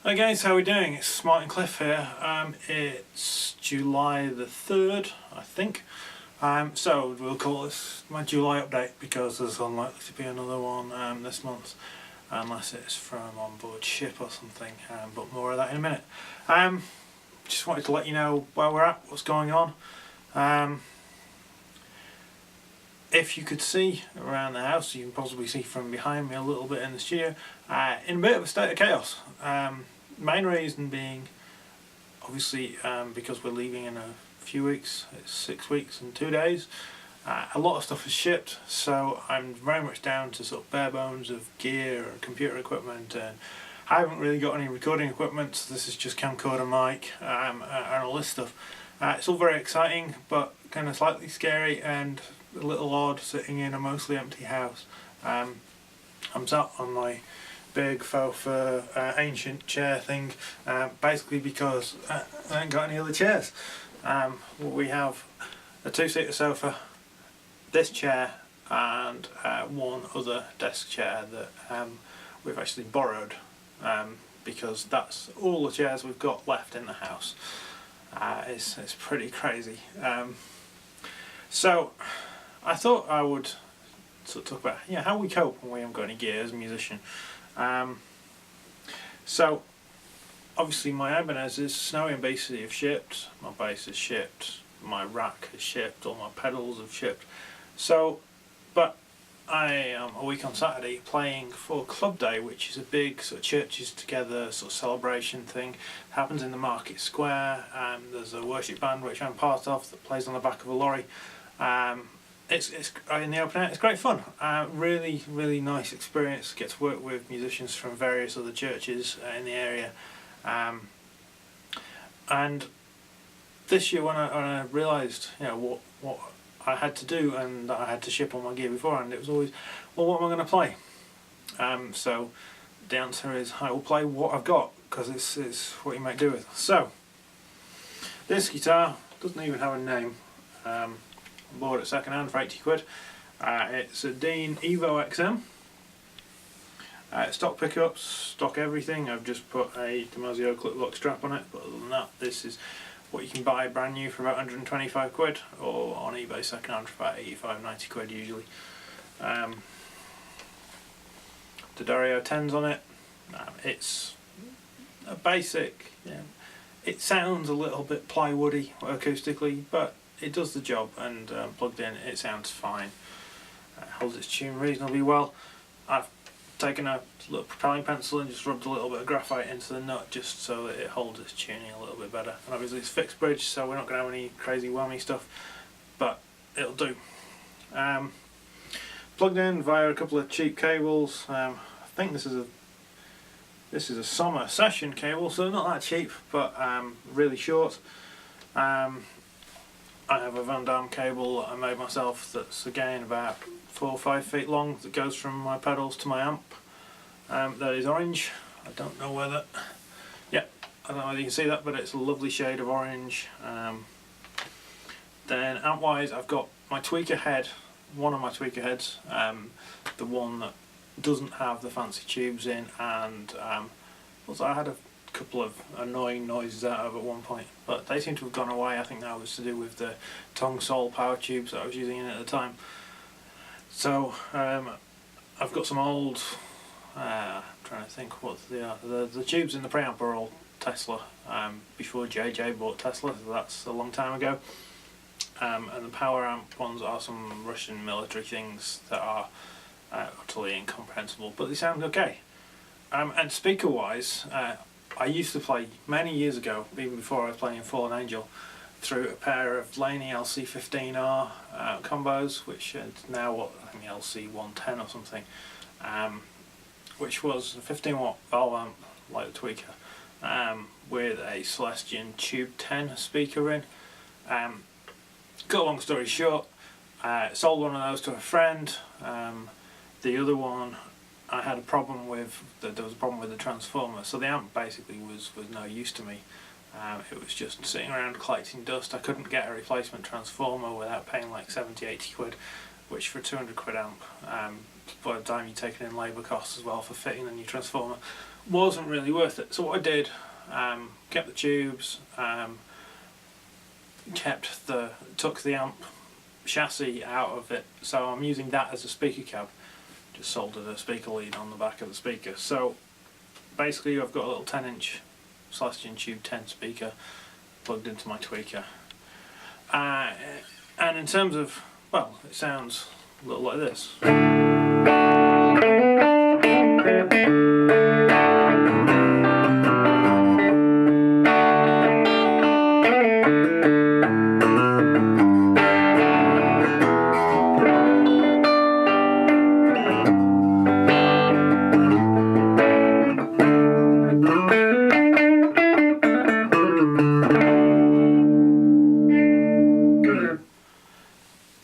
Hi guys, how are we doing? It's Martin Cliff here. It's July the 3rd, I think. So we'll call this my July update because there's unlikely to be another one this month unless it's from on board ship or something, but more of that in a minute. Just wanted to let you know where we're at, what's going on. If you could see around the house, you can possibly see from behind me a little bit in the studio, in a bit of a state of chaos. Main reason being, obviously, because we're leaving in a few weeks, it's 6 weeks and 2 days, a lot of stuff is shipped, so I'm very much down to sort of bare bones of gear or computer equipment, and I haven't really got any recording equipment, so this is just camcorder mic and all this stuff. It's all very exciting, but kind of slightly scary and a little odd sitting in a mostly empty house. I'm sat on my big faux fur ancient chair thing, basically because I ain't got any other chairs. We have a two-seater sofa, this chair, and one other desk chair that we've actually borrowed, because that's all the chairs we've got left in the house. It's pretty crazy. So I thought I would sort of talk about how we cope when we haven't got any gear as a musician. So obviously my Ibanez, Snowy and BC have shipped, my bass is shipped, my rack is shipped, all my pedals have shipped. So, but I am a week on Saturday playing for Club Day, which is a big sort of churches together sort of celebration thing. It happens in the Market Square. There's a worship band which I'm part of that plays on the back of a lorry. It's in the open air. It's great fun. Really nice experience. Get to work with musicians from various other churches in the area. And this year, when I realised what I had to do and that I had to ship all my gear beforehand, it was always, well, what am I going to play? So the answer is I will play what I've got, because it's what you make do with. So this guitar doesn't even have a name. I bought it second hand for 80 quid. It's a Dean Evo XM. Stock pickups, stock everything. I've just put a Damasio clip lock strap on it, but other than that, this is what you can buy brand new for about 125 quid, or on eBay second hand for about 85-90 quid usually. D'Addario 10s on it. It's a basic, it sounds a little bit plywoody acoustically, but it does the job, and plugged in it sounds fine. Holds its tune reasonably well. I've taken a little propelling pencil and just rubbed a little bit of graphite into the nut just so that it holds its tuning a little bit better. And obviously it's fixed bridge, so we're not going to have any crazy whammy stuff, but it'll do. Plugged in via a couple of cheap cables. I think this is a summer session cable, so not that cheap, but really short. I have a Van Damme cable that I made myself that's again about 4 or 5 feet long that goes from my pedals to my amp. That is orange. I don't know whether, I don't know whether you can see that, but it's a lovely shade of orange. Then amp wise, I've got my tweaker head, one of my tweaker heads, the one that doesn't have the fancy tubes in, and also I had a couple of annoying noises out of at one point, but they seem to have gone away. I think that was to do with the Tong Sol power tubes that I was using at the time. So I've got some old, I'm trying to think what they are. The tubes in the preamp are all Tesla, before JJ bought Tesla, so that's a long time ago. And the power amp ones are some Russian military things that are utterly incomprehensible, but they sound okay. And speaker wise, I used to play many years ago, even before I was playing Fallen Angel, through a pair of Laney LC15R combos, which is now what I think LC110 or something, which was a 15 watt valve amp like the tweaker, with a Celestion Tube 10 speaker in. Cut a long story short, sold one of those to a friend. The other one I had a problem with, there was a problem with the transformer, so the amp basically was no use to me. It was just sitting around collecting dust. I couldn't get a replacement transformer without paying like 70-80 quid, which for a 200 quid amp, by the time you've taken in labour costs as well for fitting the new transformer, wasn't really worth it. So what I did, kept the tubes, took the amp chassis out of it, so I'm using that as a speaker cab. Just soldered a speaker lead on the back of the speaker. So basically I've got a little 10-inch Celestion Tube 10 speaker plugged into my tweaker. And in terms of, well, it sounds a little like this.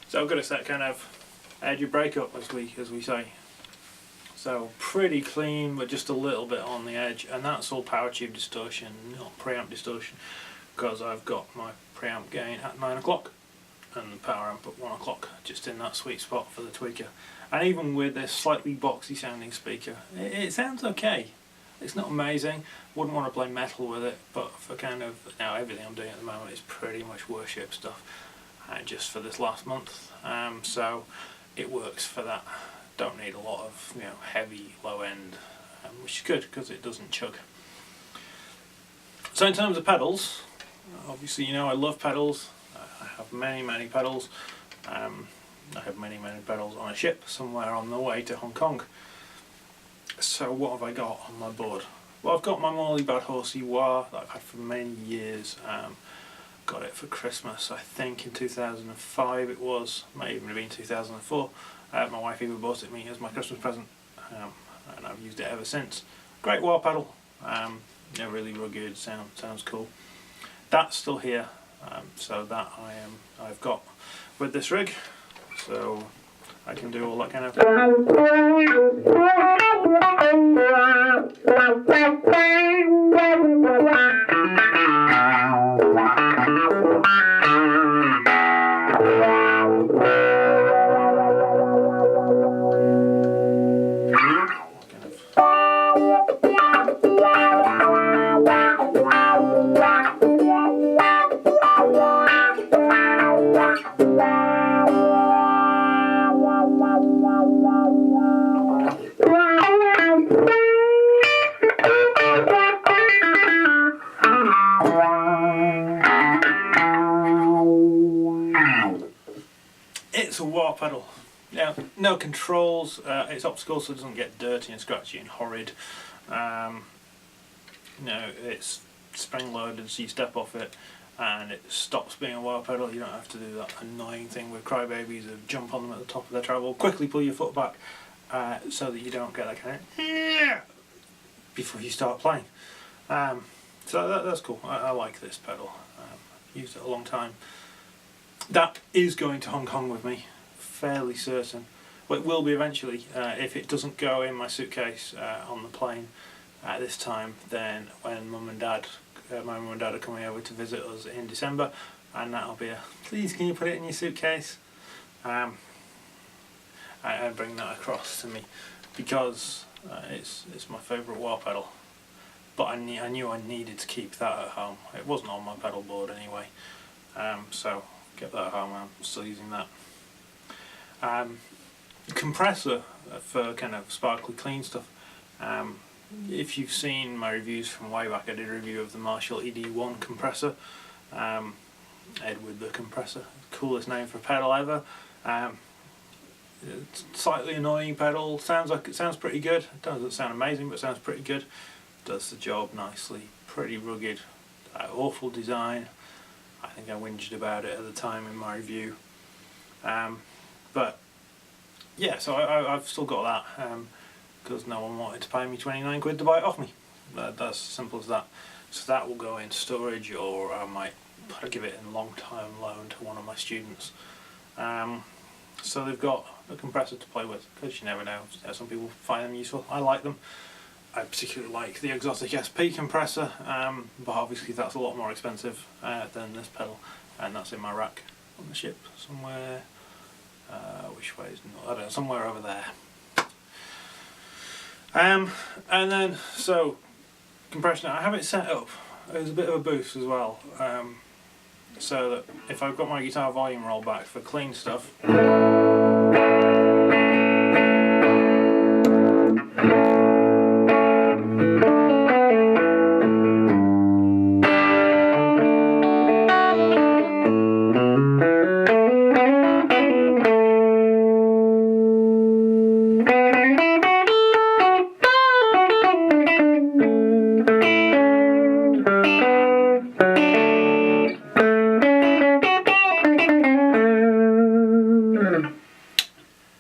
So I've got a set kind of edgy breakup, as we say. So pretty clean, but just a little bit on the edge, and that's all power tube distortion, not preamp distortion, because I've got my preamp gain at 9 o'clock and the power amp at 1 o'clock, just in that sweet spot for the tweaker. And even with this slightly boxy sounding speaker, it sounds okay. It's not amazing, wouldn't want to play metal with it, but for kind of, now everything I'm doing at the moment is pretty much worship stuff, just for this last month, so it works for that. Don't need a lot of heavy low end, which is good because it doesn't chug. So in terms of pedals, obviously I love pedals. I have many pedals. I have many pedals on a ship somewhere on the way to Hong Kong. So what have I got on my board? Well, I've got my Morley Bad Horsey wah that I've had for many years. Got it for Christmas, I think in 2005 it was, might even have been 2004. My wife even bought it me as my Christmas present, and I've used it ever since. Great wah pedal, really rugged, sounds cool. That's still here, so that I've got with this rig, so I can do all that kind of. It's a wah pedal. Now, no controls. It's optical, so it doesn't get dirty and scratchy and horrid. It's spring loaded, so you step off it and it stops being a wah pedal. You don't have to do that annoying thing with crybabies of jump on them at the top of their travel, quickly pull your foot back so that you don't get that kind of before you start playing. So that's cool. I like this pedal. Used it a long time. That is going to Hong Kong with me, fairly certain. Well, it will be eventually. If it doesn't go in my suitcase on the plane at this time, then when my mum and dad are coming over to visit us in December, and that'll be please can you put it in your suitcase? I bring that across to me because it's my favourite wah pedal. But I knew I needed to keep that at home. It wasn't on my pedal board anyway, so kept that at home. I'm still using that. Compressor for kind of sparkly clean stuff. If you've seen my reviews from way back, I did a review of the Marshall ED1 compressor. Edward the compressor, coolest name for a pedal ever. Slightly annoying pedal. Sounds pretty good. It doesn't sound amazing, but it sounds pretty good. Does the job nicely. Pretty rugged. Awful design. I think I whinged about it at the time in my review. But yeah, so I've still got that because no one wanted to pay me 29 quid to buy it off me. That's as simple as that. So that will go in storage, or I might give it in long-term loan to one of my students. So they've got a compressor to play with, because you never know. Some people find them useful. I like them. I particularly like the Exotic SP compressor, but obviously that's a lot more expensive than this pedal, and that's in my rack on the ship somewhere. Which way is not? I don't know, somewhere over there. And then, so, compression, I have it set up. There's a bit of a boost as well. So that if I've got my guitar volume rolled back for clean stuff,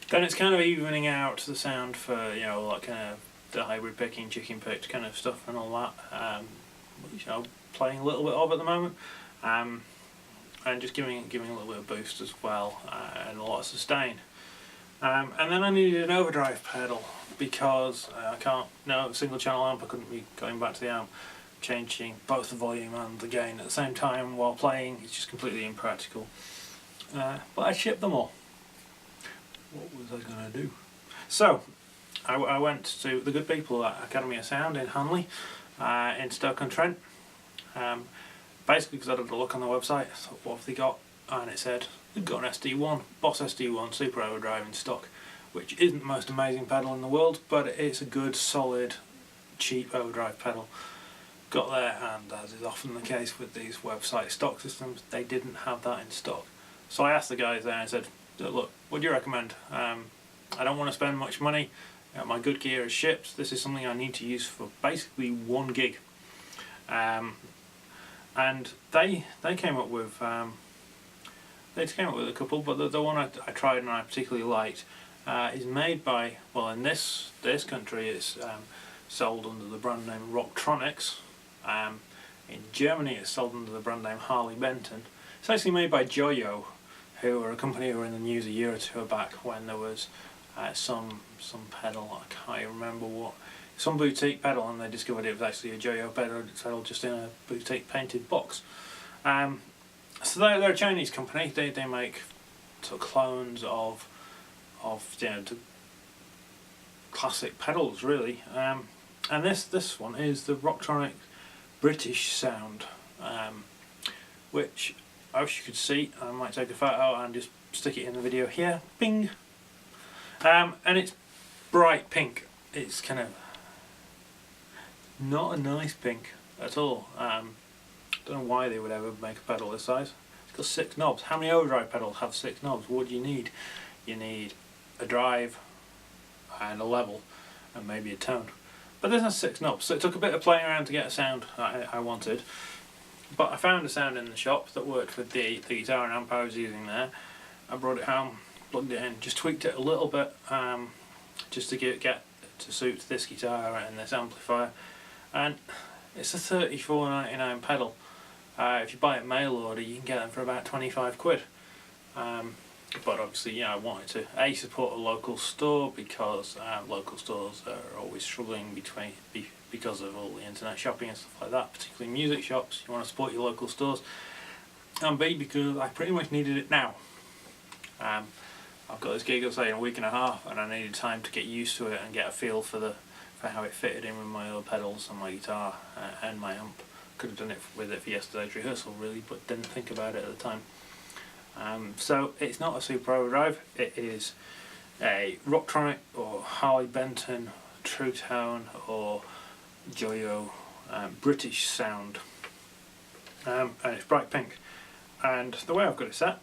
then it's kind of evening out the sound for, you know, like kind of the hybrid picking, chicken picked kind of stuff and all that, which I'm playing a little bit of at the moment, and just giving a little bit of boost as well, and a lot of sustain. And then I needed an overdrive pedal because I can't, no single channel amp, I couldn't be going back to the amp, changing both the volume and the gain at the same time while playing. It's just completely impractical. But I shipped them all. What was I going to do? So, I went to the good people at Academy of Sound in Hanley, in Stoke-on-Trent. Basically because I had a look on the website, I thought, what have they got? And it said, they've got an SD1, Boss SD1 Super Overdrive in stock, which isn't the most amazing pedal in the world, but it's a good, solid, cheap overdrive pedal. Got there, and as is often the case with these website stock systems, they didn't have that in stock. So I asked the guys there and said, look, what do you recommend? I don't want to spend much money. My good gear is shipped. This is something I need to use for basically 1 gig. And they came up with a couple, but the one I tried and I particularly liked is made by, well, in this country it's sold under the brand name Rocktronics. In Germany it's sold under the brand name Harley Benton. It's actually made by Joyo, who are a company who were in the news a year or two back when there was some pedal, I can't remember what, some boutique pedal, and they discovered it was actually a Joyo pedal just in a boutique painted box. So they're a Chinese company. They make sort of clones of you know, classic pedals really. And this one is the Rocktronic British Sound, which I wish you could see. I might take a photo and just stick it in the video here. Bing! And it's bright pink. It's kind of not a nice pink at all. Don't know why they would ever make a pedal this size. It's got 6 knobs. How many overdrive pedals have 6 knobs? What do you need? You need a drive and a level and maybe a tone. But this has 6 knobs, so it took a bit of playing around to get a sound I wanted. But I found a sound in the shop that worked with the guitar and amp I was using there. I brought it home, plugged it in, just tweaked it a little bit, just to get to suit this guitar and this amplifier. And it's a $34.99 pedal. If you buy it mail order, you can get them for about 25 quid. But obviously, yeah, I wanted to support a local store because local stores are always struggling because of all the internet shopping and stuff like that, particularly music shops. You want to support your local stores. And B, because I pretty much needed it now. I've got this gig, I'll say, in a week and a half, and I needed time to get used to it and get a feel for how it fitted in with my other pedals and my guitar and my amp. Could have done it with it for yesterday's rehearsal really, but didn't think about it at the time. So it's not a Super Overdrive, it is a Rocktronic or Harley Benton, True Tone or Joyo British Sound, and it's bright pink. And the way I've got it set,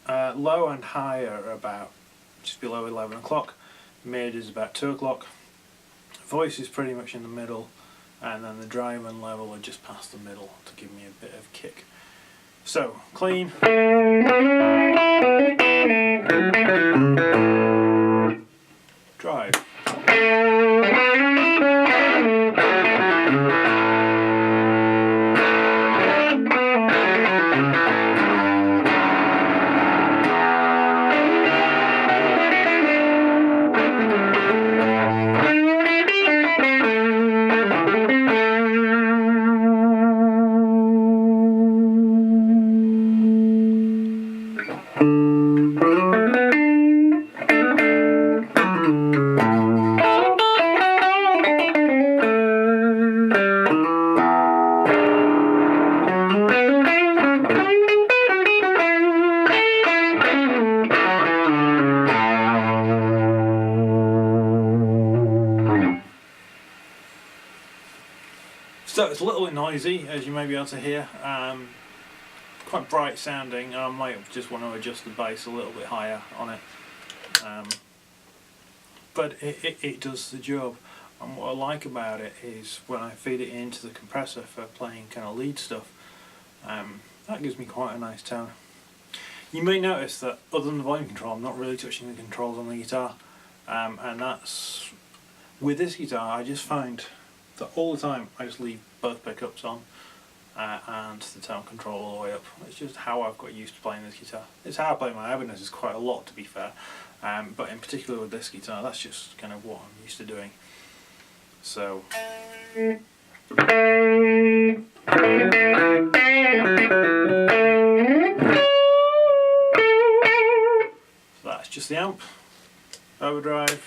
low and high are about just below 11 o'clock, mid is about 2 o'clock, voice is pretty much in the middle, and then the drive and level are just past the middle to give me a bit of kick. So, clean, drive. So it's a little bit noisy, as you may be able to hear. Quite bright sounding. I might just want to adjust the bass a little bit higher on it. But it does the job. And what I like about it is when I feed it into the compressor for playing kind of lead stuff, that gives me quite a nice tone. You may notice that other than the volume control, I'm not really touching the controls on the guitar, and that's, with this guitar I just find that all the time I just leave both pickups on and the tone control all the way up. It's just how I've got used to playing this guitar. It's how I play my Ibanez quite a lot, to be fair, but in particular with this guitar, that's just kind of what I'm used to doing. So that's just the amp, overdrive.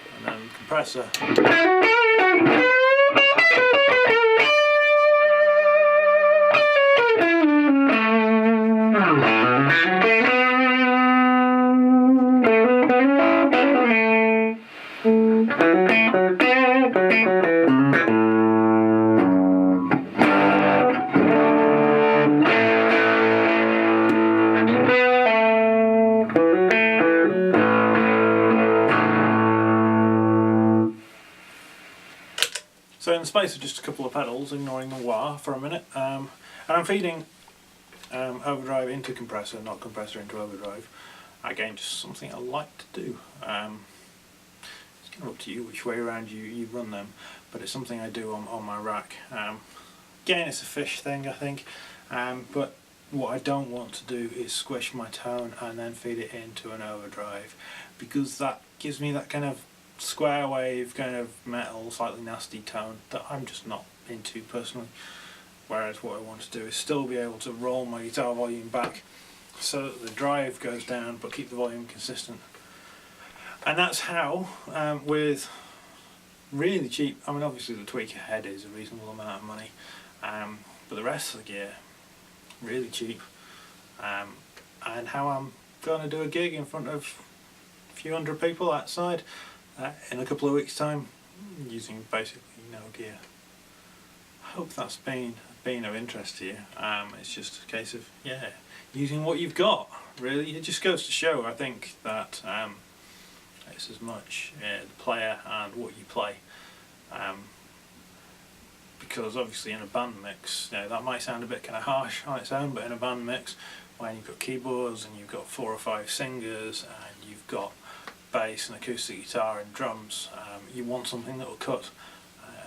And then compressor. So in the space of just a couple of pedals, ignoring the wah for a minute, and I'm feeding overdrive into compressor, not compressor into overdrive. Again, just something I like to do. It's kind of up to you which way around you run them, but it's something I do on my rack. Again, it's a fish thing, I think, but what I don't want to do is squish my tone and then feed it into an overdrive, because that gives me that kind of square wave, kind of metal, slightly nasty tone that I'm just not into personally. Whereas what I want to do is still be able to roll my guitar volume back so that the drive goes down but keep the volume consistent. And that's how, with really cheap, I mean obviously the tweaker head is a reasonable amount of money, but the rest of the gear, really cheap, and how I'm going to do a gig in front of a few hundred people outside in a couple of weeks' time using basically no gear. I hope that's been of interest to you. It's just a case of, yeah, using what you've got, really. It just goes to show, I think, that it's as much the player and what you play, because obviously in a band mix, you know, that might sound a bit kind of harsh on its own, but in a band mix, when you've got keyboards and you've got 4 or 5 singers and you've got bass and acoustic guitar and drums, you want something that will cut,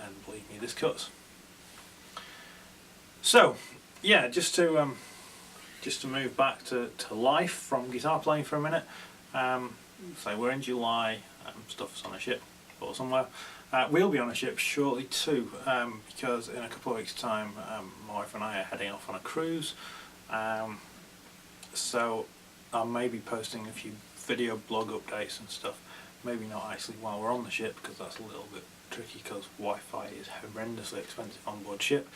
and believe me, this cuts. So yeah, just to move back to life from guitar playing for a minute. So we're in July, stuff's on a ship or somewhere. We'll be on a ship shortly too, because in a couple of weeks' time my wife and I are heading off on a cruise. So I may be posting a few video blog updates and stuff. Maybe not actually while we're on the ship, because that's a little bit tricky because Wi-Fi is horrendously expensive on board ship.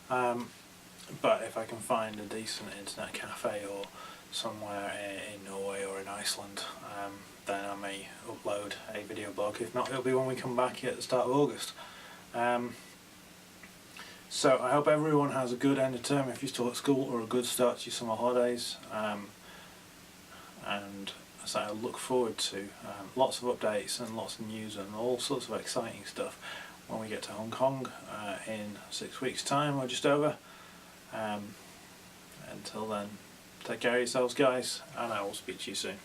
But if I can find a decent internet cafe or somewhere in Norway or in Iceland, then I may upload a video blog. If not, it'll be when we come back at the start of August. So I hope everyone has a good end of term if you're still at school, or a good start to your summer holidays. And so I look forward to lots of updates and lots of news and all sorts of exciting stuff when we get to Hong Kong in 6 weeks' time or just over. Until then, take care of yourselves, guys, and I will speak to you soon.